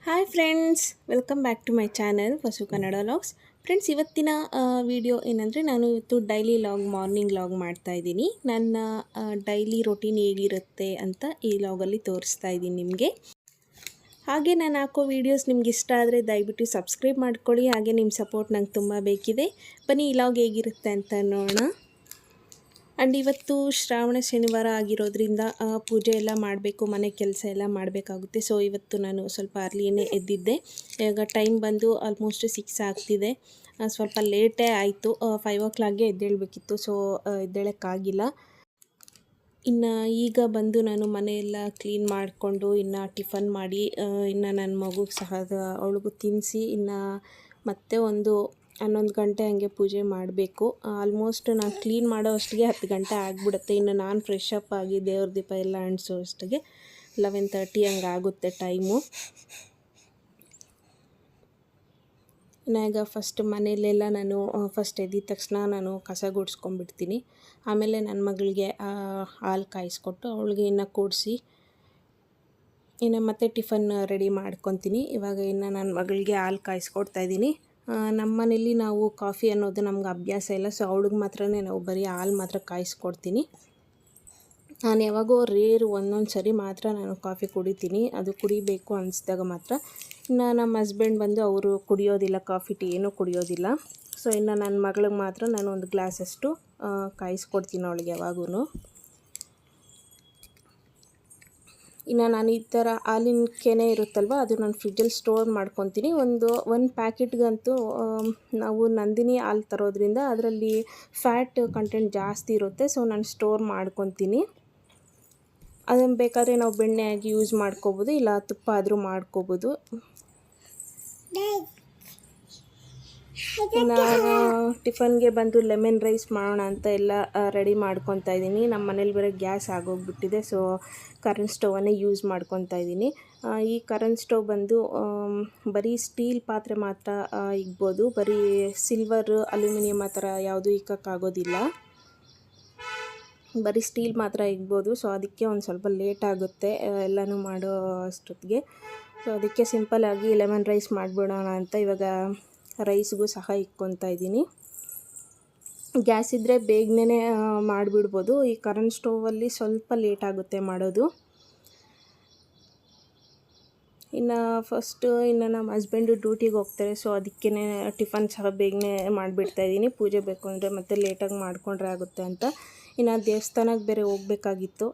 Hi friends, welcome back to my channel Vasu Kannada logs. Friends, ಇವತ್ತಿನ video ಏನಂದರೆ, ನಾನು ಇವತ್ತು ಡೈಲಿ ಮಾರ್ನಿಂಗ್ ಲಾಗ್ ಮಾಡ್ತಾಯಿದ್ದೀನಿ. ನನ್ನ ಡೈಲಿ ರೊಟೀನ್ ಹೇಗಿರುತ್ತೆ ಅಂತ ಈ ಲಾಗಲ್ಲಿ ತೋರಿಸ್ತಾ ಇದ್ದೀನಿ ನಿಮಗೆ. ಹಾಗೆ ನಾನು ಹಾಕೋ ವೀಡಿಯೋಸ್ ನಿಮ್ಗೆ ಇಷ್ಟ ಆದರೆ ದಯವಿಟ್ಟು ಸಬ್ಸ್ಕ್ರೈಬ್ ಮಾಡ್ಕೊಳ್ಳಿ. ಹಾಗೆ ನಿಮ್ಮ ಸಪೋರ್ಟ್ ನಂಗೆ ತುಂಬ ಬೇಕಿದೆ. ಬನ್ನಿ ಈ ಲಾಗ್ ಹೇಗಿರುತ್ತೆ ಅಂತ ನೋಡೋಣ. ಆ್ಯಂಡ್ ಇವತ್ತು ಶ್ರಾವಣ ಶನಿವಾರ ಆಗಿರೋದ್ರಿಂದ ಪೂಜೆ ಎಲ್ಲ ಮಾಡಬೇಕು, ಮನೆ ಕೆಲಸ ಎಲ್ಲ ಮಾಡಬೇಕಾಗುತ್ತೆ. ಸೊ ಇವತ್ತು ನಾನು ಸ್ವಲ್ಪ ಅರ್ಲಿಯೇ ಎದ್ದಿದ್ದೆ. ಇವಾಗ ಟೈಮ್ ಬಂದು ಆಲ್ಮೋಸ್ಟ್ 6 ಆಗ್ತಿದೆ. ಸ್ವಲ್ಪ ಲೇಟೇ ಆಯಿತು. 5 o'clockಗೆ ಎದ್ದೇಳಬೇಕಿತ್ತು. ಸೊ ಎದ್ದೇಳೋಕ್ಕಾಗಿಲ್ಲ. ಇನ್ನು ಈಗ ಬಂದು ನಾನು ಮನೆಯೆಲ್ಲ ಕ್ಲೀನ್ ಮಾಡಿಕೊಂಡು ಇನ್ನು ಟಿಫನ್ ಮಾಡಿ ಇನ್ನು ನನ್ನ ಮಗುಗೆ ಸಹ ಅವಳಿಗೂ ತಿನ್ನಿಸಿ ಇನ್ನು ಮತ್ತೆ ಒಂದು 11 ಗಂಟೆ ಹಂಗೆ ಪೂಜೆ ಮಾಡಬೇಕು. ಆಲ್ಮೋಸ್ಟ್ ನಾನು ಕ್ಲೀನ್ ಮಾಡೋ ಅಷ್ಟಿಗೆ 10 ಗಂಟೆ ಆಗಿಬಿಡುತ್ತೆ. ಇನ್ನು ನಾನು ಫ್ರೆಶ್ ಅಪ್ ಆಗಿ ದೇವ್ರ ದೀಪ ಎಲ್ಲ ಅಂಟಿಸೋ ಅಷ್ಟಿಗೆ 11:30 ಹಂಗೆ ಆಗುತ್ತೆ ಟೈಮು. ಇನ್ನು ಈಗ ಫಸ್ಟ್ ಮನೆಯಲ್ಲೆಲ್ಲ ನಾನು ಫಸ್ಟ್ ಎದ್ದಿದ ತಕ್ಷಣ ನಾನು ಕಸ ಗುಡಿಸ್ಕೊಂಡ್ಬಿಡ್ತೀನಿ. ಆಮೇಲೆ ನನ್ನ ಮಗಳಿಗೆ ಹಾಲು ಕಾಯಿಸ್ಕೊಟ್ಟು ಅವಳಿಗೆ ಇನ್ನು ಕೂಡಿಸಿ ಇನ್ನು ಮತ್ತೆ ಟಿಫನ್ ರೆಡಿ ಮಾಡ್ಕೊತೀನಿ. ಇವಾಗ ಇನ್ನು ನನ್ನ ಮಗಳಿಗೆ ಹಾಲು ಕಾಯಿಸ್ಕೊಡ್ತಾಯಿದ್ದೀನಿ. ನಮ್ಮ ಮನೇಲಿ ನಾವು ಕಾಫಿ ಅನ್ನೋದು ನಮ್ಗೆ ಅಭ್ಯಾಸ ಇಲ್ಲ. ಸೊ ಅವಳಿಗೆ ಮಾತ್ರನೇ ನಾವು ಬರೀ ಹಾಲು ಮಾತ್ರ ಕಾಯಿಸ್ಕೊಡ್ತೀನಿ. ನಾನು ಯಾವಾಗೋ ಒಂದೊಂದು ಸರಿ ಮಾತ್ರ ನಾನು ಕಾಫಿ ಕುಡಿತೀನಿ, ಅದು ಕುಡಿಬೇಕು ಅನಿಸಿದಾಗ ಮಾತ್ರ. ಇನ್ನು ನಮ್ಮ ಹಸ್ಬೆಂಡ್ ಬಂದು ಅವರು ಕುಡಿಯೋದಿಲ್ಲ, ಕಾಫಿ ಟೀ ಏನೂ ಕುಡಿಯೋದಿಲ್ಲ. ಸೊ ಇನ್ನು ನನ್ನ ಮಗಳಿಗೆ ಮಾತ್ರ ನಾನು ಒಂದು ಗ್ಲಾಸಷ್ಟು ಕಾಯಿಸ್ಕೊಡ್ತೀನಿ ಅವಳಿಗೆ ಯಾವಾಗೂ. ಇನ್ನು ನಾನು ಈ ಥರ ಹಾಲಿನ ಕೆನೆ ಇರುತ್ತಲ್ವ, ಅದು ನಾನು ಫ್ರಿಜ್ಜಲ್ಲಿ ಸ್ಟೋರ್ ಮಾಡ್ಕೊತೀನಿ. ಒಂದು ಪ್ಯಾಕೆಟ್ಗಂತೂ ನಾವು ನಂದಿನಿ ಹಾಲು ತರೋದ್ರಿಂದ ಅದರಲ್ಲಿ ಫ್ಯಾಟ್ ಕಂಟೆಂಟ್ ಜಾಸ್ತಿ ಇರುತ್ತೆ. ಸೊ ನಾನು ಸ್ಟೋರ್ ಮಾಡ್ಕೊತೀನಿ. ಅದನ್ನು ಬೇಕಾದರೆ ನಾವು ಬೆಣ್ಣೆಯಾಗಿ ಯೂಸ್ ಮಾಡ್ಕೋಬೋದು, ಇಲ್ಲ ತುಪ್ಪ ಆದರೂ ಮಾಡ್ಕೋಬೋದು. ನಾನು ಟಿಫನ್ಗೆ ಬಂದು ಲೆಮನ್ ರೈಸ್ ಮಾಡೋಣ ಅಂತ ಎಲ್ಲ ರೆಡಿ ಮಾಡ್ಕೊತಾ ಇದ್ದೀನಿ. ನಮ್ಮ ಮನೇಲಿ ಬೇರೆ ಗ್ಯಾಸ್ ಆಗೋಗ್ಬಿಟ್ಟಿದೆ. ಸೊ ಕರೆಂಟ್ ಸ್ಟವನ್ನೇ ಯೂಸ್ ಮಾಡ್ಕೊತಾ ಇದ್ದೀನಿ. ಈ ಕರೆಂಟ್ ಸ್ಟವ್ ಬಂದು ಬರೀ ಸ್ಟೀಲ್ ಪಾತ್ರೆ ಮಾತ್ರ ಇಕ್ಬೋದು, ಬರೀ ಸಿಲ್ವರ್ ಅಲ್ಯೂಮಿನಿಯಂ ಆ ಥರ ಯಾವುದೂ ಇಕ್ಕೋಕ್ಕಾಗೋದಿಲ್ಲ, ಬರೀ ಸ್ಟೀಲ್ ಮಾತ್ರ ಇಕ್ಬೋದು. ಸೊ ಅದಕ್ಕೆ ಒಂದು ಸ್ವಲ್ಪ ಲೇಟ್ ಆಗುತ್ತೆ ಎಲ್ಲನೂ ಮಾಡೋ ಅಷ್ಟೊತ್ತಿಗೆ. ಸೊ ಅದಕ್ಕೆ ಸಿಂಪಲ್ಲಾಗಿ ಲೆಮನ್ ರೈಸ್ ಮಾಡಿಬಿಡೋಣ ಅಂತ ಇವಾಗ ರೈಸ್ಗೂ ಸಹ ಇಕ್ಕೊತಾ ಇದ್ದೀನಿ. ಗ್ಯಾಸ್ ಇದ್ದರೆ ಬೇಗನೆ ಮಾಡಿಬಿಡ್ಬೋದು. ಈ ಕರೆಂಟ್ ಸ್ಟೋವಲ್ಲಿ ಸ್ವಲ್ಪ ಲೇಟ್ ಆಗುತ್ತೆ ಮಾಡೋದು. ಇನ್ನು ಇನ್ನು ನಮ್ಮ ಹಸ್ಬೆಂಡು ಡ್ಯೂಟಿಗೆ ಹೋಗ್ತಾರೆ. ಸೊ ಅದಕ್ಕೇ ಟಿಫನ್ ಸಹ ಬೇಗನೆ ಮಾಡಿಬಿಡ್ತಾಯಿದ್ದೀನಿ. ಪೂಜೆ ಬೇಕು ಅಂದರೆ ಮತ್ತೆ ಲೇಟಾಗಿ ಮಾಡಿಕೊಂಡ್ರೆ ಆಗುತ್ತೆ ಅಂತ. ಇನ್ನು ದೇವಸ್ಥಾನಕ್ಕೆ ಬೇರೆ ಹೋಗಬೇಕಾಗಿತ್ತು.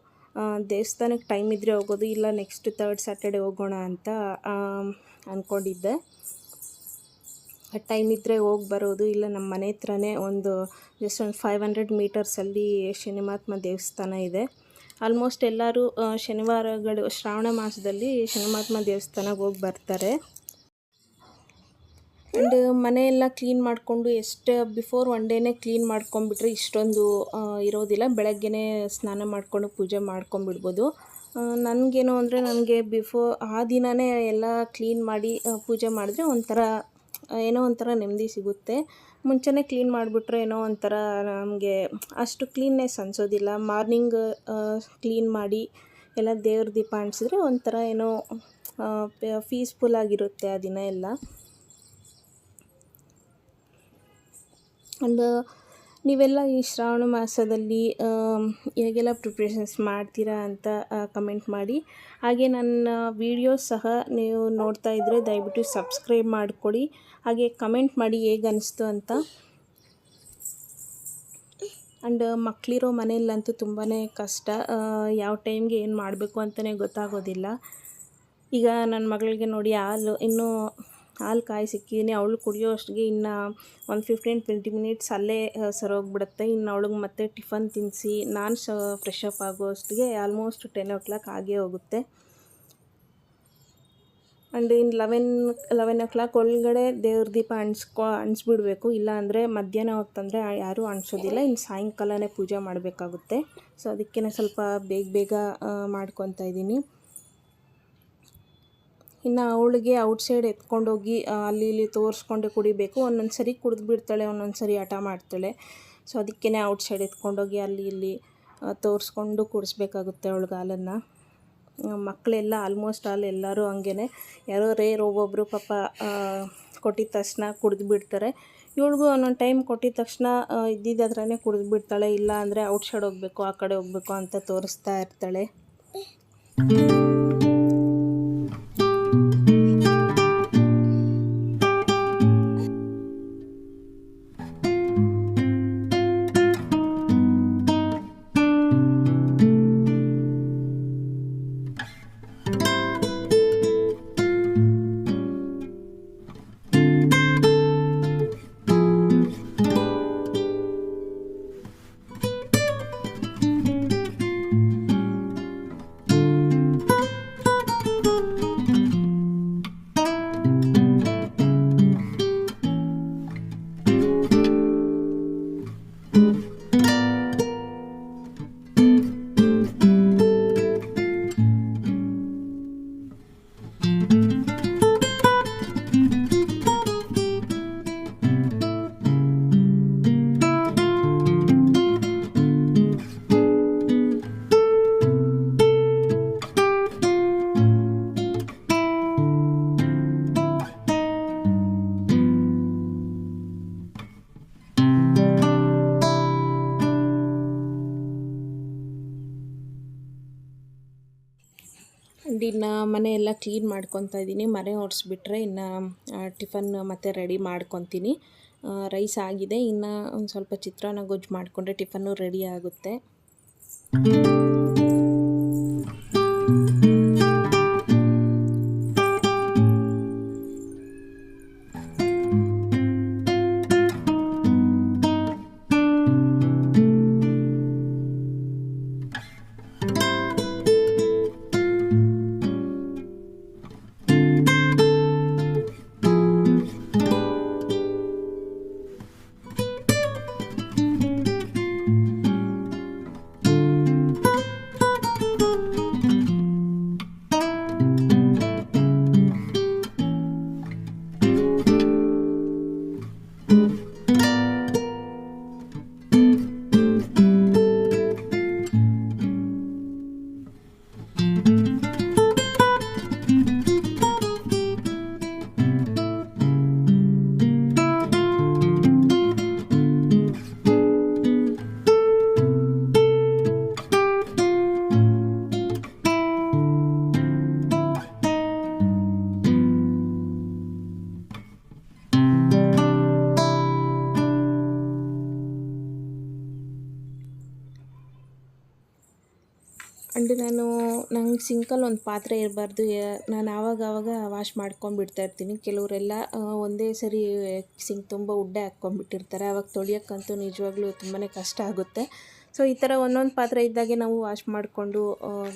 ದೇವಸ್ಥಾನಕ್ಕೆ ಟೈಮ್ ಇದ್ದರೆ ಹೋಗೋದು, ಇಲ್ಲ ನೆಕ್ಸ್ಟ್ 3rd Saturday ಹೋಗೋಣ ಅಂತ ಅಂದ್ಕೊಂಡಿದ್ದೆ. ಟೈಮ್ ಇದ್ದರೆ ಹೋಗಿ ಬರೋದು, ಇಲ್ಲ ನಮ್ಮ ಮನೆ ಹತ್ರನೇ ಒಂದು ಜಸ್ಟ್ ಒಂದು 500 ಮೀಟರ್ಸಲ್ಲಿ ಶನಿಮಹಾತ್ಮ ದೇವಸ್ಥಾನ ಇದೆ. ಆಲ್ಮೋಸ್ಟ್ ಎಲ್ಲರೂ ಶನಿವಾರಗಳು ಶ್ರಾವಣ ಮಾಸದಲ್ಲಿ ಶನಿಮಹಾತ್ಮ ದೇವಸ್ಥಾನಕ್ಕೆ ಹೋಗಿ ಬರ್ತಾರೆ. ಆ್ಯಂಡ್ ಮನೆಯೆಲ್ಲ ಕ್ಲೀನ್ ಮಾಡಿಕೊಂಡು ಎಷ್ಟು ಬಿಫೋರ್ 1 ಡೇನೇ ಕ್ಲೀನ್ ಮಾಡ್ಕೊಂಬಿಟ್ರೆ ಇಷ್ಟೊಂದು ಇರೋದಿಲ್ಲ. ಬೆಳಗ್ಗೆನೇ ಸ್ನಾನ ಮಾಡಿಕೊಂಡು ಪೂಜೆ ಮಾಡ್ಕೊಂಬಿಡ್ಬೋದು. ನನಗೇನು ಅಂದರೆ ನನಗೆ ಆ ದಿನವೇ ಎಲ್ಲ ಕ್ಲೀನ್ ಮಾಡಿ ಪೂಜೆ ಮಾಡಿದ್ರೆ ಏನೋ ಒಂಥರ ನೆಮ್ಮದಿ ಸಿಗುತ್ತೆ. ಮುಂಚೆನೇ ಕ್ಲೀನ್ ಮಾಡಿಬಿಟ್ರೆ ಏನೋ ಒಂಥರ ನಮಗೆ ಅಷ್ಟು ಕ್ಲೀನ್ನೆಸ್ ಅನಿಸೋದಿಲ್ಲ. ಮಾರ್ನಿಂಗ್ ಕ್ಲೀನ್ ಮಾಡಿ ಎಲ್ಲ ದೇವ್ರ ದೀಪ ಅಂಟಿಸಿದ್ರೆ ಒಂಥರ ಏನೋ ಪೀಸ್ಫುಲ್ಲಾಗಿರುತ್ತೆ ಆ ದಿನ ಎಲ್ಲ. ಆ್ಯಂಡ್ ನೀವೆಲ್ಲ ಈ ಶ್ರಾವಣ ಮಾಸದಲ್ಲಿ ಹೇಗೆಲ್ಲ ಪ್ರಿಪ್ರೇಷನ್ಸ್ ಮಾಡ್ತೀರಾ ಅಂತ ಕಮೆಂಟ್ ಮಾಡಿ. ಹಾಗೆ ನನ್ನ ವೀಡಿಯೋಸ್ ಸಹ ನೀವು ನೋಡ್ತಾ ಇದ್ದರೆ ದಯವಿಟ್ಟು ಸಬ್ಸ್ಕ್ರೈಬ್ ಮಾಡಿಕೊಡಿ. ಹಾಗೆ ಕಮೆಂಟ್ ಮಾಡಿ ಹೇಗೆ ಅನಿಸ್ತು ಅಂತ. ಆ್ಯಂಡ್ ಮಕ್ಕಳಿರೋ ಮನೆಯಲ್ಲಂತೂ ತುಂಬಾ ಕಷ್ಟ. ಯಾವ ಟೈಮ್ಗೆ ಏನು ಮಾಡಬೇಕು ಅಂತಲೇ ಗೊತ್ತಾಗೋದಿಲ್ಲ. ಈಗ ನನ್ನ ಮಗಳಿಗೆ ನೋಡಿ ಹಾಲು ಕಾಯಿಸಿಕ್ಕಿದ್ದೀನಿ. ಅವಳು ಕುಡಿಯೋ ಅಷ್ಟಿಗೆ ಇನ್ನು ಒಂದು 15-20 ಮಿನಿಟ್ಸ್ ಅಲ್ಲೇ ಸರೋಗ್ಬಿಡುತ್ತೆ. ಇನ್ನು ಅವಳಿಗೆ ಮತ್ತೆ ಟಿಫನ್ ತಿನ್ನಿಸಿ ನಾನು ಫ್ರೆಶ್ ಅಪ್ ಆಗೋ ಅಷ್ಟಿಗೆ ಆಲ್ಮೋಸ್ಟ್ 10 o'clock ಆಗೇ ಹೋಗುತ್ತೆ. ಆ್ಯಂಡ್ ಇನ್ನು 11 o'clock ಒಳಗಡೆ ದೇವ್ರ ದೀಪ ಅಂಟಿಸ್ಬಿಡ್ಬೇಕು. ಇಲ್ಲ ಅಂದರೆ ಮಧ್ಯಾಹ್ನ ಹೊತ್ತಂದರೆ ಯಾರೂ ಅಂಟಿಸೋದಿಲ್ಲ. ಇನ್ನು ಸಾಯಂಕಾಲನೇ ಪೂಜೆ ಮಾಡಬೇಕಾಗುತ್ತೆ. ಸೊ ಅದಕ್ಕೇ ಸ್ವಲ್ಪ ಬೇಗ ಮಾಡ್ಕೊತಾ ಇದ್ದೀನಿ. ಇನ್ನು ಅವಳಿಗೆ ಔಟ್ಸೈಡ್ ಎತ್ಕೊಂಡೋಗಿ ಅಲ್ಲಿ ಇಲ್ಲಿ ತೋರಿಸ್ಕೊಂಡೆ ಕುಡಿಬೇಕು. ಒಂದೊಂದು ಸರಿ ಕುಡಿದು ಬಿಡ್ತಾಳೆ, ಒಂದೊಂದು ಸರಿ ಹಠ ಮಾಡ್ತಾಳೆ. ಸೊ ಅದಕ್ಕೇ ಔಟ್ಸೈಡ್ ಎತ್ಕೊಂಡೋಗಿ ಅಲ್ಲಿ ಇಲ್ಲಿ ತೋರಿಸ್ಕೊಂಡು ಕುಡಿಸ್ಬೇಕಾಗುತ್ತೆ ಅವಳಿಗೆ ಹಾಲನ್ನು. ಮಕ್ಕಳೆಲ್ಲ ಆಲ್ಮೋಸ್ಟ್ ಆಲ್ ಎಲ್ಲರೂ ಹಂಗೇ, ಯಾರೋ ರೇರ್ ಒಬ್ಬೊಬ್ಬರು ಪಾಪ ಕೊಟ್ಟಿದ ತಕ್ಷಣ ಕುಡಿದು ಬಿಡ್ತಾರೆ. ಇವಳಿಗೂ ಒಂದೊಂದು ಟೈಮ್ ಕೊಟ್ಟಿದ ತಕ್ಷಣ ಇದ್ದಿದ್ದತ್ರೇ ಕುಡಿದು ಬಿಡ್ತಾಳೆ, ಇಲ್ಲ ಅಂದರೆ ಔಟ್ ಸೈಡ್ ಹೋಗಬೇಕು, ಆ ಕಡೆ ಹೋಗಬೇಕು ಅಂತ ತೋರಿಸ್ತಾ ಇರ್ತಾಳೆ. ಇನ್ನು ಮನೆ ಎಲ್ಲ ಕ್ಲೀನ್ ಮಾಡ್ಕೊತಾ ಇದ್ದೀನಿ. ಮನೆ ಒರೆಸ್ಬಿಟ್ರೆ ಇನ್ನು ಟಿಫನ್ ಮತ್ತು ರೆಡಿ ಮಾಡ್ಕೊತೀನಿ. ರೈಸ್ ಆಗಿದೆ, ಇನ್ನು ಒಂದು ಸ್ವಲ್ಪ ಚಿತ್ರಾನ್ನ ಗೊಜ್ಜು ಮಾಡಿಕೊಂಡ್ರೆ ಟಿಫನ್ನು ರೆಡಿ ಆಗುತ್ತೆ. ಆ್ಯಂಡ್ ನಂಗೆ ಸಿಂಕಲ್ಲಿ ಒಂದು ಪಾತ್ರೆ ಇರಬಾರ್ದು, ನಾನು ಆವಾಗ ವಾಶ್ ಮಾಡ್ಕೊಂಡ್ಬಿಡ್ತಾ ಇರ್ತೀನಿ. ಕೆಲವರೆಲ್ಲ ಒಂದೇ ಸರಿ ಸಿಂಕ್ ತುಂಬ ಉಡ್ಡೆ ಹಾಕ್ಕೊಂಡ್ಬಿಟ್ಟಿರ್ತಾರೆ, ಆವಾಗ ತೊಳಿಯೋಕ್ಕಂತೂ ನಿಜವಾಗ್ಲೂ ತುಂಬಾ ಕಷ್ಟ ಆಗುತ್ತೆ. ಸೊ ಈ ಥರ ಒಂದೊಂದು ಪಾತ್ರೆ ಇದ್ದಾಗೆ ನಾವು ವಾಶ್ ಮಾಡಿಕೊಂಡು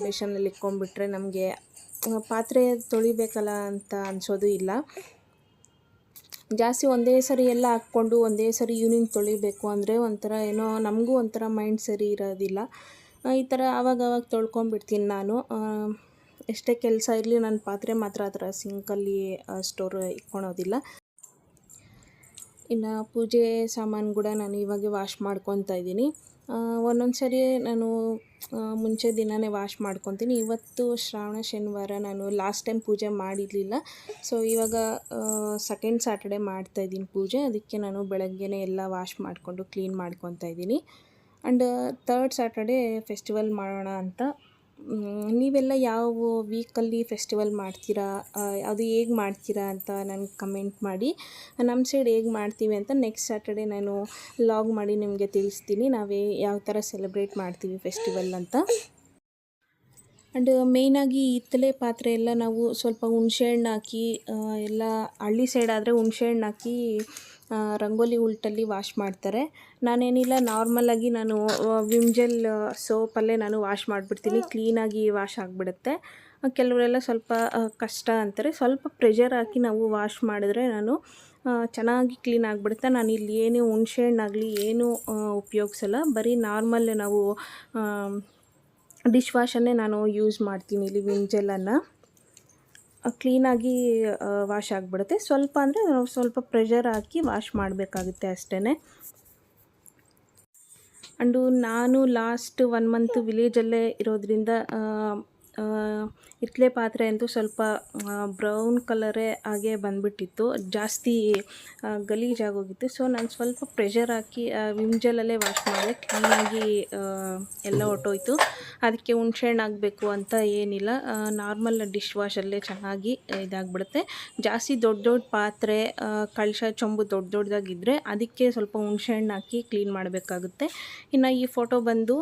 ಬೇಷನಲ್ಲಿ ಇಟ್ಕೊಂಡ್ಬಿಟ್ರೆ ನಮಗೆ ಪಾತ್ರೆ ತೊಳಿಬೇಕಲ್ಲ ಅಂತ ಅನಿಸೋದು ಇಲ್ಲ. ಜಾಸ್ತಿ ಒಂದೇ ಸರಿ ಎಲ್ಲ ಹಾಕ್ಕೊಂಡು ಒಂದೇ ಸರಿ ಈವ್ನಿಂಗ್ ತೊಳಿಬೇಕು ಅಂದರೆ ಒಂಥರ ಏನೋ ನಮಗೂ ಒಂಥರ ಮೈಂಡ್ ಸರಿ ಇರೋದಿಲ್ಲ. ಈ ಥರ ಆವಾಗವಾಗ ತೊಳ್ಕೊಂಡ್ಬಿಡ್ತೀನಿ ನಾನು. ಎಷ್ಟೇ ಕೆಲಸ ಇರಲಿ ನನ್ನ ಪಾತ್ರೆ ಮಾತ್ರ ಆ ಥರ ಸಿಂಕಲ್ಲಿ ಸ್ಟೋರ್ ಇಟ್ಕೊಳೋದಿಲ್ಲ. ಇನ್ನು ಪೂಜೆ ಸಾಮಾನು ಕೂಡ ನಾನು ಇವಾಗೆ ವಾಶ್ ಮಾಡ್ಕೊತಾ ಇದ್ದೀನಿ. ಒಂದೊಂದು ಸರಿ ನಾನು ಮುಂಚೆ ದಿನವೇ ವಾಶ್ ಮಾಡ್ಕೊತೀನಿ. ಇವತ್ತು ಶ್ರಾವಣ ಶನಿವಾರ, ನಾನು ಲಾಸ್ಟ್ ಟೈಮ್ ಪೂಜೆ ಮಾಡಿರಲಿಲ್ಲ. ಸೊ ಇವಾಗ ಸೆಕೆಂಡ್ ಸ್ಯಾಟರ್ಡೆ ಮಾಡ್ತಾಯಿದ್ದೀನಿ ಪೂಜೆ, ಅದಕ್ಕೆ ನಾನು ಬೆಳಗ್ಗೆನೇ ಎಲ್ಲ ವಾಶ್ ಮಾಡಿಕೊಂಡು ಕ್ಲೀನ್ ಮಾಡ್ಕೊತಾ ಇದ್ದೀನಿ. ಆ್ಯಂಡ್ ಥರ್ಡ್ ಸ್ಯಾಟರ್ಡೇ ಫೆಸ್ಟಿವಲ್ ಮಾಡೋಣ ಅಂತ. ನೀವೆಲ್ಲ ಯಾವ ವೀಕಲ್ಲಿ ಫೆಸ್ಟಿವಲ್ ಮಾಡ್ತೀರಾ, ಅದು ಹೇಗೆ ಮಾಡ್ತೀರಾ ಅಂತ ನನಗೆ ಕಮೆಂಟ್ ಮಾಡಿ. ನಮ್ಮ ಸೈಡ್ ಹೇಗೆ ಮಾಡ್ತೀವಿ ಅಂತ ನೆಕ್ಸ್ಟ್ ಸ್ಯಾಟರ್ಡೇ ನಾನು ಲಾಗ್ ಮಾಡಿ ನಿಮಗೆ ತಿಳಿಸ್ತೀನಿ, ಯಾವ ಥರ ಸೆಲೆಬ್ರೇಟ್ ಮಾಡ್ತೀವಿ ಫೆಸ್ಟಿವಲ್ ಅಂತ. ಆ್ಯಂಡ್ ಮೇಯ್ನಾಗಿ ಹಿತ್ತಲೆ ಪಾತ್ರೆ ಎಲ್ಲ ನಾವು ಸ್ವಲ್ಪ ಹುಣಸೆಹಣ್ಣು ಹಾಕಿ, ಎಲ್ಲ ಹಳ್ಳಿ ಸೈಡ್ ಆದರೆ ಹುಣಸೆಹಣ್ಣು ಹಾಕಿ ರಂಗೋಲಿ ಉಲ್ಟಲ್ಲಿ ವಾಶ್ ಮಾಡ್ತಾರೆ. ನಾನೇನಿಲ್ಲ, ನಾರ್ಮಲಾಗಿ ನಾನು ವಿಮ್ ಜೆಲ್ ಸೋಪಲ್ಲೇ ನಾನು ವಾಶ್ ಮಾಡಿಬಿಡ್ತೀನಿ, ಕ್ಲೀನಾಗಿ ವಾಶ್ ಆಗಿಬಿಡುತ್ತೆ. ಕೆಲವರೆಲ್ಲ ಸ್ವಲ್ಪ ಕಷ್ಟ ಅಂತಾರೆ, ಸ್ವಲ್ಪ ಪ್ರೆಷರ್ ಹಾಕಿ ನಾವು ವಾಶ್ ಮಾಡಿದ್ರೆ ಚೆನ್ನಾಗಿ ಕ್ಲೀನ್ ಆಗಿಬಿಡುತ್ತೆ. ನಾನಿಲ್ಲಿ ಏನು ಹುಣಸೆಹಣ್ಣಾಗಲಿ ಏನೂ ಉಪಯೋಗಿಸಲ್ಲ, ಬರೀ ನಾರ್ಮಲ್ ನಾವು ಡಿಶ್ ವಾಶನ್ನೇ ನಾನು ಯೂಸ್ ಮಾಡ್ತೀನಿ. ಇಲ್ಲಿ ವಿಮ್ ಜೆಲ್ಲನ್ನು ಕ್ಲೀನಾಗಿ ವಾಶ್ ಆಗಿಬಿಡುತ್ತೆ. ಸ್ವಲ್ಪ ಅಂದರೆ ನಾವು ಸ್ವಲ್ಪ ಪ್ರೆಷರ್ ಹಾಕಿ ವಾಶ್ ಮಾಡಬೇಕಾಗುತ್ತೆ ಅಷ್ಟೇ. ಆ್ಯಂಡು ನಾನು ಲಾಸ್ಟ್ 1 ಮಂತ್ ವಿಲೇಜಲ್ಲೇ ಇರೋದ್ರಿಂದ ಇಡ್ಲಿ ಪಾತ್ರೆ ಅಂತೂ ಸ್ವಲ್ಪ ಬ್ರೌನ್ ಕಲರೇ ಹಾಗೆ ಬಂದುಬಿಟ್ಟಿತ್ತು, ಜಾಸ್ತಿ ಗಲೀಜಾಗೋಗಿತ್ತು. ಸೊ ನಾನು ಸ್ವಲ್ಪ ಪ್ರೆಷರ್ ಹಾಕಿ ವಿಮ್ ಜೆಲ್ಲಲ್ಲೇ ವಾಶ್ ಮಾಡಿದೆ, ಕ್ಲೀನಾಗಿ ಎಲ್ಲ ಹೊರ್ಟೋಯ್ತು. ಅದಕ್ಕೆ ಹುಣ್ಸೆಹಣ್ಣು ಹಾಕಬೇಕು ಅಂತ ಏನಿಲ್ಲ, ನಾರ್ಮಲ್ ಡಿಶ್ ವಾಶಲ್ಲೇ ಚೆನ್ನಾಗಿ ಇದಾಗ್ಬಿಡುತ್ತೆ. ಜಾಸ್ತಿ ದೊಡ್ಡ ದೊಡ್ಡ ಪಾತ್ರೆ, ಕಳಶ, ಚೊಂಬು ದೊಡ್ಡ ದೊಡ್ಡದಾಗಿದ್ದರೆ ಅದಕ್ಕೆ ಸ್ವಲ್ಪ ಹುಣ್ಸೆಹಣ್ಣು ಹಾಕಿ ಕ್ಲೀನ್ ಮಾಡಬೇಕಾಗುತ್ತೆ. ಇನ್ನು ಈ ಫೋಟೋ ಬಂದು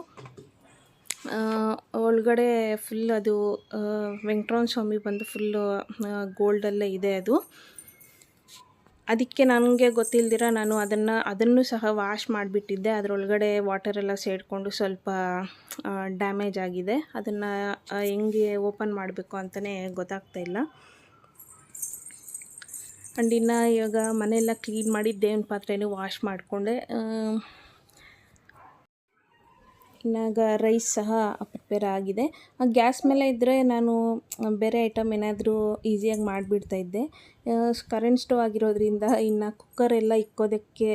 ಒಳಗಡೆ ಫುಲ್ ಅದು ವೆಂಕಟರಮಣ ಸ್ವಾಮಿ ಬಂದು ಫುಲ್ಲು ಗೋಲ್ಡಲ್ಲೇ ಇದೆ. ಅದು ಅದಕ್ಕೆ ನನಗೆ ಗೊತ್ತಿಲ್ದಿರ ನಾನು ಅದನ್ನು ಸಹ ವಾಶ್ ಮಾಡಿಬಿಟ್ಟಿದ್ದೆ. ಅದರೊಳಗಡೆ ವಾಟರೆಲ್ಲ ಸೇರಿಕೊಂಡು ಸ್ವಲ್ಪ ಡ್ಯಾಮೇಜ್ ಆಗಿದೆ. ಅದನ್ನು ಹೆಂಗೆ ಓಪನ್ ಮಾಡಬೇಕು ಅಂತಲೇ ಗೊತ್ತಾಗ್ತಾಯಿಲ್ಲ. ಆ್ಯಂಡ್ ಇನ್ನು ಇವಾಗ ಮನೆಯೆಲ್ಲ ಕ್ಲೀನ್ ಮಾಡಿ ದೇವ್ರ ಪಾತ್ರೆನೂ ವಾಶ್ ಮಾಡಿಕೊಂಡೆ. ಇನ್ನಾಗ ರೈಸ್ ಸಹ ಪ್ರಿಪೇರ್ ಆಗಿದೆ. ಗ್ಯಾಸ್ ಮೇಲೆ ಇದ್ದರೆ ನಾನು ಬೇರೆ ಐಟಮ್ ಏನಾದರೂ ಈಸಿಯಾಗಿ ಮಾಡಿಬಿಡ್ತಾಯಿದ್ದೆ. ಕರೆಂಟ್ ಸ್ಟವ್ ಆಗಿರೋದ್ರಿಂದ ಇನ್ನು ಕುಕ್ಕರೆಲ್ಲ ಇಕ್ಕೋದಕ್ಕೆ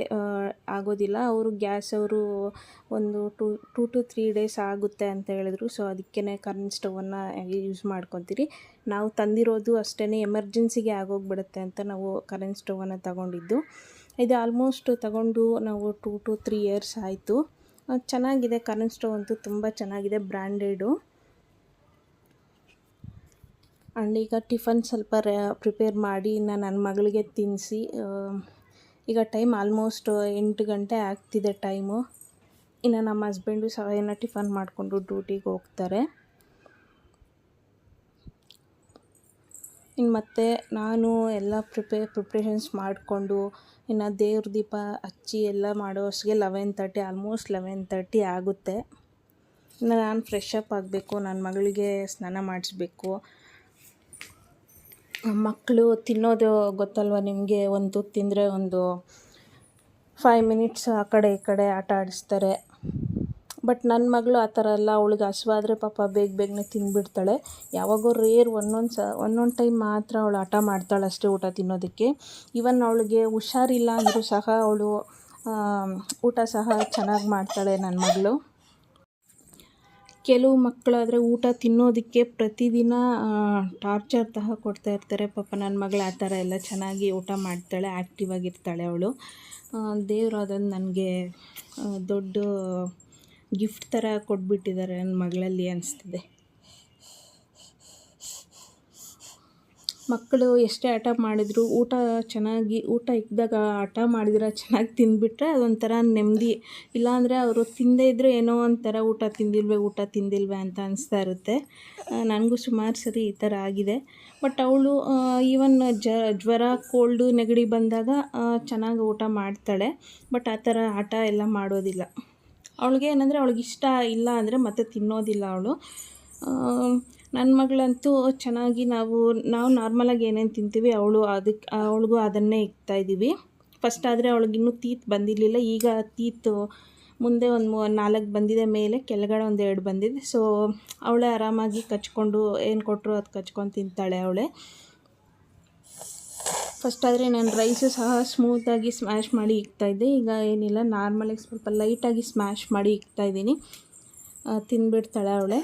ಆಗೋದಿಲ್ಲ. ಗ್ಯಾಸವರು ಒಂದು 2 to 3 ಡೇಸ್ ಆಗುತ್ತೆ ಅಂತ ಹೇಳಿದ್ರು. ಸೊ ಅದಕ್ಕೇ ಕರೆಂಟ್ ಸ್ಟವನ್ನು ಯೂಸ್ ಮಾಡ್ಕೊತೀರಿ. ನಾವು ತಂದಿರೋದು ಅಷ್ಟೇ ಎಮರ್ಜೆನ್ಸಿಗೆ ಆಗೋಗ್ಬಿಡುತ್ತೆ ಅಂತ ನಾವು ಕರೆಂಟ್ ಸ್ಟವನ್ನು ತಗೊಂಡಿದ್ದು. ಇದು ಆಲ್ಮೋಸ್ಟ್ ತಗೊಂಡು ನಾವು 2 to 3 ಇಯರ್ಸ್ ಆಯಿತು. ಚೆನ್ನಾಗಿದೆ, ಕರೆಂಟ್ ಸ್ಟವ್ ಅಂತೂ ತುಂಬ ಚೆನ್ನಾಗಿದೆ, ಬ್ರ್ಯಾಂಡೆಡು. ಆ್ಯಂಡ್ ಈಗ ಟಿಫನ್ ಸ್ವಲ್ಪ ಪ್ರಿಪೇರ್ ಮಾಡಿ ಇನ್ನು ನನ್ನ ಮಗಳಿಗೆ ತಿನ್ನಿಸಿ, ಈಗ ಟೈಮ್ ಆಲ್ಮೋಸ್ಟ್ 8 ಗಂಟೆ ಆಗ್ತಿದೆ ಟೈಮು. ಇನ್ನು ನಮ್ಮ ಹಸ್ಬೆಂಡು ಸಹ ಏನೋ ಟಿಫನ್ ಮಾಡಿಕೊಂಡು ಡ್ಯೂಟಿಗೆ ಹೋಗ್ತಾರೆ. ಇನ್ನು ಮತ್ತೆ ನಾನು ಎಲ್ಲ ಪ್ರಿಪ್ರೇಷನ್ಸ್ ಮಾಡಿಕೊಂಡು ಇನ್ನು ದೇವ್ರ ದೀಪ ಹಚ್ಚಿ ಎಲ್ಲ ಮಾಡೋ ಅಷ್ಟಿಗೆ 11:30, ಆಲ್ಮೋಸ್ಟ್ 11:30 ಆಗುತ್ತೆ. ಇನ್ನು ನಾನು ಫ್ರೆಶ್ ಅಪ್ ಆಗಬೇಕು, ನನ್ನ ಮಗಳಿಗೆ ಸ್ನಾನ ಮಾಡಿಸ್ಬೇಕು. ಮಕ್ಕಳು ತಿನ್ನೋದು ಗೊತ್ತಲ್ವ ನಿಮಗೆ, ಒಂದು ತುತ್ತು ತಿಂದರೆ ಒಂದು 5 ಮಿನಿಟ್ಸ್ ಆ ಕಡೆ ಈ ಕಡೆ ಆಟ ಆಡಿಸ್ತಾರೆ. ಬಟ್ ನನ್ನ ಮಗಳು ಆ ಥರ ಅಲ್ಲ, ಅವಳಿಗೆ ಹಸಿವಾದರೆ ಪಾಪ ಬೇಗನೆ ತಿಂದುಬಿಡ್ತಾಳೆ. ಯಾವಾಗೋ ರೇರ್ ಒಂದೊಂದು ಟೈಮ್ ಮಾತ್ರ ಅವಳು ಹಠ ಮಾಡ್ತಾಳೆ ಅಷ್ಟೇ ಊಟ ತಿನ್ನೋದಕ್ಕೆ. ಈವನ್ ಅವಳಿಗೆ ಹುಷಾರಿಲ್ಲ ಅಂದರೂ ಸಹ ಅವಳು ಊಟ ಸಹ ಚೆನ್ನಾಗಿ ಮಾಡ್ತಾಳೆ ನನ್ನ ಮಗಳು. ಕೆಲವು ಮಕ್ಕಳಾದರೆ ಊಟ ತಿನ್ನೋದಕ್ಕೆ ಪ್ರತಿದಿನ ಟಾರ್ಚರ್ ತಹ ಕೊಡ್ತಾ ಇರ್ತಾರೆ. ಪಾಪ ನನ್ನ ಮಗಳು ಆ ಥರ ಎಲ್ಲ ಚೆನ್ನಾಗಿ ಊಟ ಮಾಡ್ತಾಳೆ, ಆ್ಯಕ್ಟಿವ್ ಆಗಿರ್ತಾಳೆ ಅವಳು. ದೇವರು ಅದೊಂದು ನನಗೆ ದೊಡ್ಡ ಗಿಫ್ಟ್ ಥರ ಕೊಟ್ಬಿಟ್ಟಿದ್ದಾರೆ ನನ್ನ ಮಗಳಲ್ಲಿ ಅನಿಸ್ತಿದೆ. ಮಕ್ಕಳು ಎಷ್ಟೇ ಹಠ ಮಾಡಿದ್ರು ಊಟ ಇಕ್ಕಿದಾಗ ಹಠ ಮಾಡಿದ್ರೆ ಚೆನ್ನಾಗಿ ತಿಂದುಬಿಟ್ರೆ ಅದೊಂಥರ ನೆಮ್ಮದಿ. ಇಲ್ಲಾಂದರೆ ಅವರು ತಿಂದೇ ಇದ್ದರೆ ಏನೋ ಒಂಥರ ಊಟ ತಿಂದಿಲ್ವೇ ಅಂತ ಅನಿಸ್ತಾ ಇರುತ್ತೆ. ನನಗೂ ಸುಮಾರು ಸರಿ ಈ ಥರ ಆಗಿದೆ. ಬಟ್ ಅವಳು ಈವನ್ ಜ್ವರ, ಕೋಲ್ಡು, ನೆಗಡಿ ಬಂದಾಗ ಚೆನ್ನಾಗಿ ಊಟ ಮಾಡ್ತಾಳೆ. ಬಟ್ ಆ ಥರ ಹಠ ಎಲ್ಲ ಮಾಡೋದಿಲ್ಲ. ಅವಳಿಗೆ ಏನಂದರೆ ಅವಳಿಗೆ ಇಷ್ಟ ಇಲ್ಲ ಅಂದರೆ ಮತ್ತೆ ತಿನ್ನೋದಿಲ್ಲ ಅವಳು. ನನ್ನ ಮಗಳಂತೂ ಚೆನ್ನಾಗಿ ನಾವು ನಾರ್ಮಲಾಗಿ ಏನೇನು ತಿಂತೀವಿ ಅವಳಿಗೂ ಅದನ್ನೇ ಇಕ್ತಾಯಿದ್ದೀವಿ. ಫಸ್ಟ್ ಆದರೆ ಅವಳಿಗಿನ್ನೂ ತೀತ್ ಬಂದಿರಲಿಲ್ಲ. ಈಗ ತೀತು ಮುಂದೆ ಒಂದು 4 ಬಂದಿದೆ, ಮೇಲೆ ಕೆಳಗಡೆ ಒಂದು 2 ಬಂದಿದೆ. ಸೊ ಅವಳೇ ಆರಾಮಾಗಿ ಕಚ್ಕೊಂಡು ಏನು ಕೊಟ್ಟರು ಅದು ಕಚ್ಕೊಂಡು ತಿಂತಾಳೆ ಅವಳೇ. ಫಸ್ಟ್ ಆದರೆ ನಾನು ರೈಸು ಸಹ ಸ್ಮೂತಾಗಿ ಸ್ಮ್ಯಾಶ್ ಮಾಡಿ ಇಕ್ತಾಯಿದ್ದೆ. ಈಗ ಏನಿಲ್ಲ, ನಾರ್ಮಲಾಗಿ ಸ್ವಲ್ಪ ಲೈಟಾಗಿ ಸ್ಮ್ಯಾಶ್ ಮಾಡಿ ಇಕ್ತಾಯಿದ್ದೀನಿ, ತಿಂದುಬಿಡ್ತಾಳೆ ಅವಳೇ.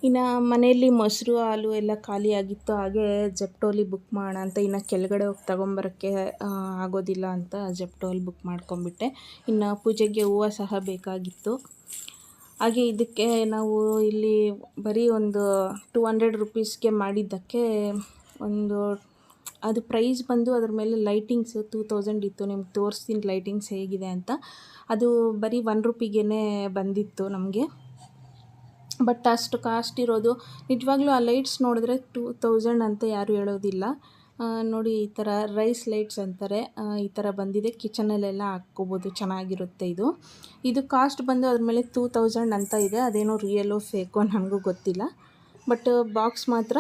ಇನ್ನು ಮನೆಯಲ್ಲಿ ಮೊಸರು, ಹಾಲು ಎಲ್ಲ ಖಾಲಿಯಾಗಿತ್ತು. ಹಾಗೆ ಜೆಪ್ಟೋಲಿ ಬುಕ್ ಮಾಡೋಣ ಅಂತ, ಇನ್ನು ಕೆಳಗಡೆ ಹೋಗಿ ತೊಗೊಂಬರೋಕ್ಕೆ ಆಗೋದಿಲ್ಲ ಅಂತ ಜೆಪ್ಟೋಲಿ ಬುಕ್ ಮಾಡ್ಕೊಂಬಿಟ್ಟೆ. ಇನ್ನು ಪೂಜೆಗೆ ಹೂವು ಸಹ ಬೇಕಾಗಿತ್ತು. ಹಾಗೆ ಇದಕ್ಕೆ ನಾವು ಇಲ್ಲಿ ಬರೀ ಒಂದು 200 ರುಪೀಸ್ಗೆ ಮಾಡಿದ್ದಕ್ಕೆ ಅದು ಪ್ರೈಸ್ ಬಂದು ಅದ್ರ ಮೇಲೆ ಲೈಟಿಂಗ್ಸು 2000 ಇತ್ತು. ನಿಮ್ಗೆ ತೋರಿಸ್ತೀನಿ ಲೈಟಿಂಗ್ಸ್ ಹೇಗಿದೆ ಅಂತ. ಅದು ಬರೀ 1 ರೂಪಿಗೇ ಬಂದಿತ್ತು ನಮಗೆ. ಬಟ್ ಅಷ್ಟು ಕಾಸ್ಟ್ ಇರೋದು ನಿಜವಾಗ್ಲೂ ಆ ಲೈಟ್ಸ್ ನೋಡಿದ್ರೆ 2000 ಅಂತ ಯಾರೂ ಹೇಳೋದಿಲ್ಲ. ನೋಡಿ, ಈ ಥರ ರೈಸ್ ಲೈಟ್ಸ್ ಅಂತಾರೆ, ಈ ಥರ ಬಂದಿದೆ. ಕಿಚನಲ್ಲೆಲ್ಲ ಹಾಕ್ಕೋಬೋದು, ಚೆನ್ನಾಗಿರುತ್ತೆ. ಇದು ಕಾಸ್ಟ್ ಬಂದು ಅದ್ರ ಮೇಲೆ 2000 ಅಂತ ಇದೆ. ಅದೇನೋ ರಿಯಲೋ ಫೇಕೋ ನನಗೂ ಗೊತ್ತಿಲ್ಲ. ಬಟ್ ಬಾಕ್ಸ್ ಮಾತ್ರ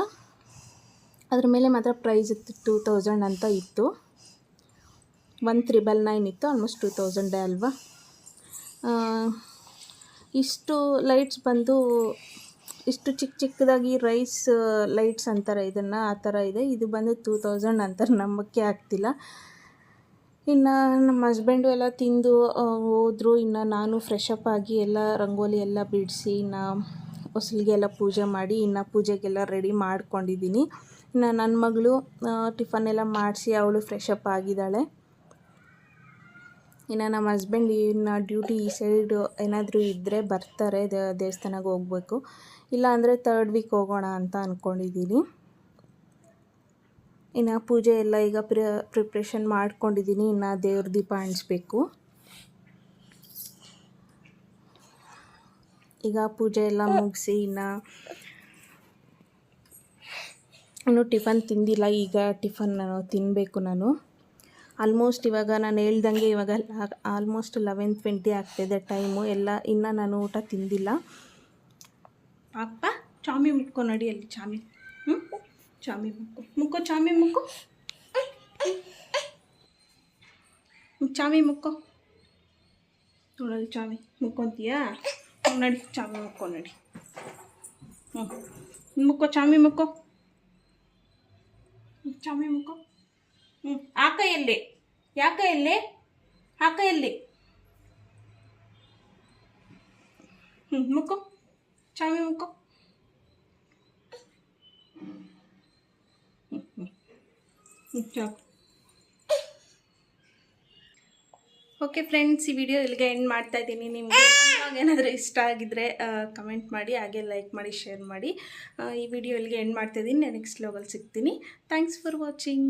ಅದ್ರ ಮೇಲೆ ಮಾತ್ರ ಪ್ರೈಸ್ ಇತ್ತು, 2000 ಅಂತ ಇತ್ತು. 1999 ಇತ್ತು, ಆಲ್ಮೋಸ್ಟ್ 2000 ಅಲ್ವಾ. ಇಷ್ಟು ಲೈಟ್ಸ್ ಬಂದು ಇಷ್ಟು ಚಿಕ್ಕದಾಗಿ ರೈಸ್ ಲೈಟ್ಸ್ ಅಂತಾರೆ ಇದನ್ನು, ಆ ಥರ ಇದೆ. ಇದು ಬಂದು 2000 ಅಂತಾರೆ, ನಂಬಕ್ಕೆ ಆಗ್ತಿಲ್ಲ. ಇನ್ನು ನಮ್ಮ ಹಸ್ಬೆಂಡು ಎಲ್ಲ ತಿಂದು ಹೋದರು. ಇನ್ನು ನಾನು ಫ್ರೆಶ್ ಅಪ್ ಆಗಿ ಎಲ್ಲ ರಂಗೋಲಿ ಎಲ್ಲ ಬಿಡಿಸಿ ಇನ್ನು ಹೊಸಲಿಗೆಲ್ಲ ಪೂಜೆ ಮಾಡಿ ಇನ್ನು ಪೂಜೆಗೆಲ್ಲ ರೆಡಿ ಮಾಡ್ಕೊಂಡಿದ್ದೀನಿ. ಇನ್ನು ನನ್ನ ಮಗಳು ಟಿಫನ್ ಎಲ್ಲ ಮಾಡಿಸಿ ಅವಳು ಫ್ರೆಶ್ ಅಪ್ ಆಗಿದ್ದಾಳೆ. ಇನ್ನು ನಮ್ಮ ಹಸ್ಬೆಂಡ್ ಇನ್ನು ಡ್ಯೂಟಿ ಈ ಸೈಡು ಏನಾದರೂ ಇದ್ದರೆ ಬರ್ತಾರೆ, ದೇವಸ್ಥಾನಕ್ಕೆ ಹೋಗಬೇಕು. ಇಲ್ಲ ಅಂದರೆ 3rd ವೀಕ್ ಹೋಗೋಣ ಅಂತ ಅಂದ್ಕೊಂಡಿದ್ದೀನಿ. ಇನ್ನು ಪೂಜೆ ಎಲ್ಲ ಈಗ ಪ್ರಿಪ್ರೇಷನ್ ಮಾಡ್ಕೊಂಡಿದ್ದೀನಿ. ಇನ್ನು ದೇವ್ರ ದೀಪ ಹಂಚ್ಬೇಕು. ಈಗ ಪೂಜೆ ಎಲ್ಲ ಮುಗಿಸಿ ಇನ್ನು ಟಿಫನ್ ತಿಂದಿಲ್ಲ. ಈಗ ಟಿಫನ್ ತಿನ್ನಬೇಕು ನಾನು. ಆಲ್ಮೋಸ್ಟ್ ಇವಾಗ ನಾನು ಹೇಳ್ದಂಗೆ ಇವಾಗ ಆಲ್ಮೋಸ್ಟ್ 11:20 ಆಗ್ತಾಯಿದೆ ಟೈಮು. ಇನ್ನು ನಾನು ಊಟ ತಿಂದಿಲ್ಲ. ಅಪ್ಪ ಚಾಮಿ ಮುಕ್ಕೋ ನಡಿ, ಅಲ್ಲಿ ಚಾಮಿ ಚಾಮಿ ಮುಕ್ಕೋ ಚಾಮಿ ಮುಕ್ಕೋ ಚಾಮಿ ಮುಕ್ಕೋ ನೋಡಲ್ಲಿ ಚಾಮಿ ಮುಕ್ಕೊಂತೀಯಾ? ನಡಿ ಚಾಮಿ ಮುಕ್ಕೋ ನಡಿ. ಮುಕ್ಕೋ ಚಾಮಿ ಮುಕ್ಕೋ ಚಾಮಿ ಮುಕ್ಕೋ. ಆ ಕೈಯಲ್ಲಿ ಯಾ ಕೈಯಲ್ಲಿ ಆ ಕೈಯಲ್ಲಿ ಮುಕ್ಕೋ ಚಾಮಿ ಮುಕ್ಕೋ. ಓಕೆ ಫ್ರೆಂಡ್ಸ್, ಈ ವಿಡಿಯೋ ಇಲ್ಲಿಗೆ ಎಂಡ್ ಮಾಡ್ತಾ ಇದ್ದೀನಿ. ನಿಮಗೆ ಏನಾದರೂ ಇಷ್ಟ ಆಗಿದ್ದರೆ ಕಮೆಂಟ್ ಮಾಡಿ, ಹಾಗೆ ಲೈಕ್ ಮಾಡಿ, ಶೇರ್ ಮಾಡಿ. ಈ ವಿಡಿಯೋ ಇಲ್ಲಿಗೆ ಎಂಡ್ ಮಾಡ್ತಾ ಇದ್ದೀನಿ. ನೆಕ್ಸ್ಟ್ ವ್ಲಾಗಲ್ಲಿ ಸಿಗ್ತೀನಿ. Thanks for watching.